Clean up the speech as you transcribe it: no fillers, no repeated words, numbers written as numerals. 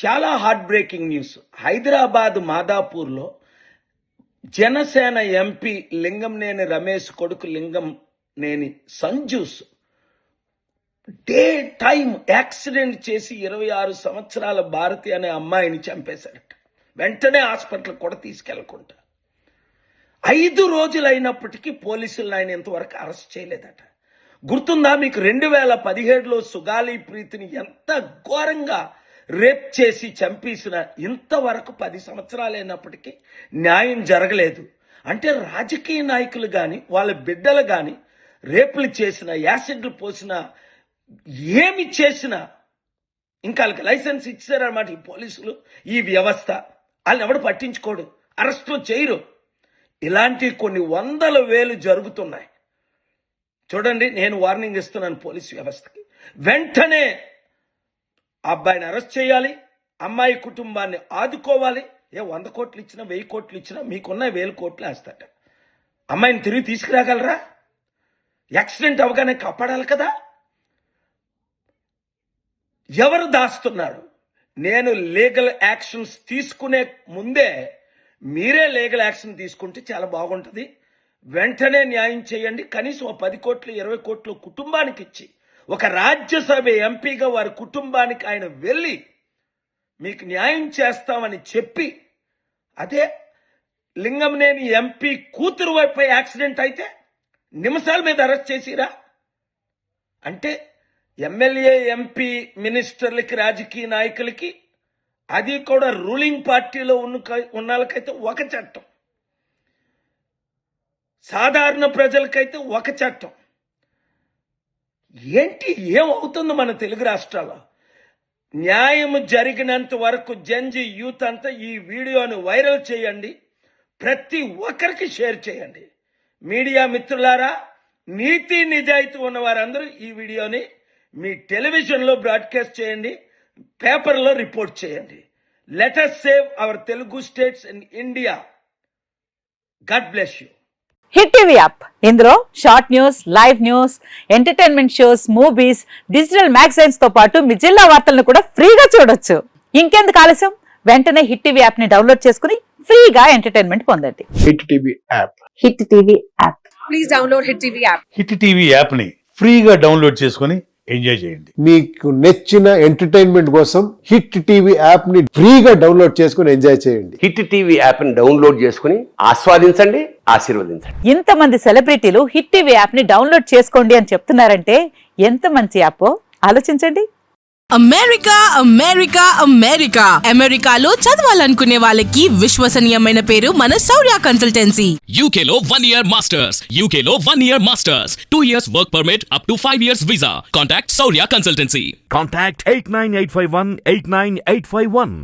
చాలా heartbreaking news. Hyderabad మాదాపూర్లో Janasena MP Linganeni Ramesh కొడుకు Linganeni Sanjus day time accident చేసి 26 సంవత్సరాల భారతి అనే అమ్మాయిని చంపేశారట. వెంటనే హాస్పిటల్ కూడా తీసుకెళ్లకుండా 5 రోజులైనప్పటికీ పోలీసులు ఆయన ఇంతవరకు అరెస్ట్ చేయలేదట. గుర్తుందా మీకు? 2017లో సుగాలి ప్రీతిని ఎంత ఘోరంగా రేప్ చేసి చంపేసిన ఇంతవరకు 10 సంవత్సరాలైనప్పటికీ న్యాయం జరగలేదు. అంటే రాజకీయ నాయకులు కానీ వాళ్ళ బిడ్డలు కానీ రేపులు చేసిన, యాసిడ్లు పోసిన, ఏమి చేసినా ఇంకా వాళ్ళకి లైసెన్స్ ఇచ్చారన్నమాట ఈ పోలీసులు, ఈ వ్యవస్థ. వాళ్ళని ఎవడు పట్టించుకోడు, అరెస్టులు చేయరు. ఇలాంటి కొన్ని వందల వేలు జరుగుతున్నాయి. చూడండి, నేను వార్నింగ్ ఇస్తున్నాను పోలీస్ వ్యవస్థకి. వెంటనే అబ్బాయిని అరెస్ట్ చేయాలి, అమ్మాయి కుటుంబాన్ని ఆదుకోవాలి. 100 కోట్లు ఇచ్చినా 1000 కోట్లు ఇచ్చినా మీకున్న 1000 కోట్లు వేస్తాట. అమ్మాయిని తిరిగి తీసుకురాగలరా? యాక్సిడెంట్ అవగానే కాపాడాలి కదా. ఎవరు దాస్తున్నారు? నేను లీగల్ యాక్షన్స్ తీసుకునే ముందే మీరే లీగల్ యాక్షన్ తీసుకుంటే చాలా బాగుంటుంది. వెంటనే న్యాయం చేయండి. కనీసం 10 కోట్లు 20 కోట్లు కుటుంబానికి ఇచ్చి, ఒక రాజ్యసభ ఎంపీగా వారి కుటుంబానికి ఆయన వెళ్ళి మీకు న్యాయం చేస్తామని చెప్పి, అదే లింగంనేని ఎంపీ కూతురు వైపు యాక్సిడెంట్ అయితే నిమిషాల మీద అరెస్ట్ చేసిరా? అంటే ఎమ్మెల్యే, ఎంపీ, మినిస్టర్లకి, రాజకీయ నాయకులకి, అది కూడా రూలింగ్ పార్టీలో ఉన్న వాళ్ళకైతే ఒక చట్టం, సాధారణ ప్రజలకైతే ఒక చట్టం. ఏంటి ఏమవుతుంది మన తెలుగు రాష్ట్రాల్లో? న్యాయం జరిగినంత వరకు జంజి యూత్ అంతా ఈ వీడియోని వైరల్ చేయండి, ప్రతి ఒక్కరికి షేర్ చేయండి. మీడియా మిత్రులారా, నీతి నిజాయితీ ఉన్న వారందరూ ఈ వీడియోని మీ టెలివిజన్లో బ్రాడ్కాస్ట్ చేయండి, పేపర్లో రిపోర్ట్ చేయండి. Let us save our Telugu states in India. God bless you. Hit TV app, ఇందులో short news, live news, entertainment shows, movies, digital magazines తో పాటు మీ జిల్లా వార్తలను కూడా ఫ్రీగా చూడొచ్చు. ఇంకెందుకు ఆలస్యం? వెంటనే హిట్ టీవీ యాప్ ని డౌన్లోడ్ చేసుకుని ఫ్రీగా ఎంటర్టైన్మెంట్ పొందండి. Hit TV app. Hit TV app. Please download hit TV app. Hit TV app ని ఫ్రీగా డౌన్లోడ్ చేసుకుని ఎంజాయ్ చేయండి. మీకు నచ్చిన ఎంటర్టైన్మెంట్ కోసం హిట్ టీవీ యాప్ ని ఫ్రీగా డౌన్లోడ్ చేసుకుని ఎంజాయ్ చేయండి. హిట్ టీవీ యాప్ ని డౌన్లోడ్ చేసుకుని ఆస్వాదించండి, ఆశీర్వదించండి. ఇంతమంది సెలబ్రిటీలు హిట్ టీవీ యాప్ ని డౌన్లోడ్ చేసుకోండి అని చెప్తున్నారంటే ఎంత మంచి యాప్ ఆలోచించండి. అమెరికా అమెరికా అమెరికా అమెరికాలో చదవాలనుకునే వాళ్ళకి విశ్వసనీయమైన పేరు మన శౌర్య కన్సల్టెన్సీ. UK లో 1 year masters, UK లో 1 year masters, 2 years work permit up to 5 years visa. Contact Saurya Consultancy. Contact 89851 89851.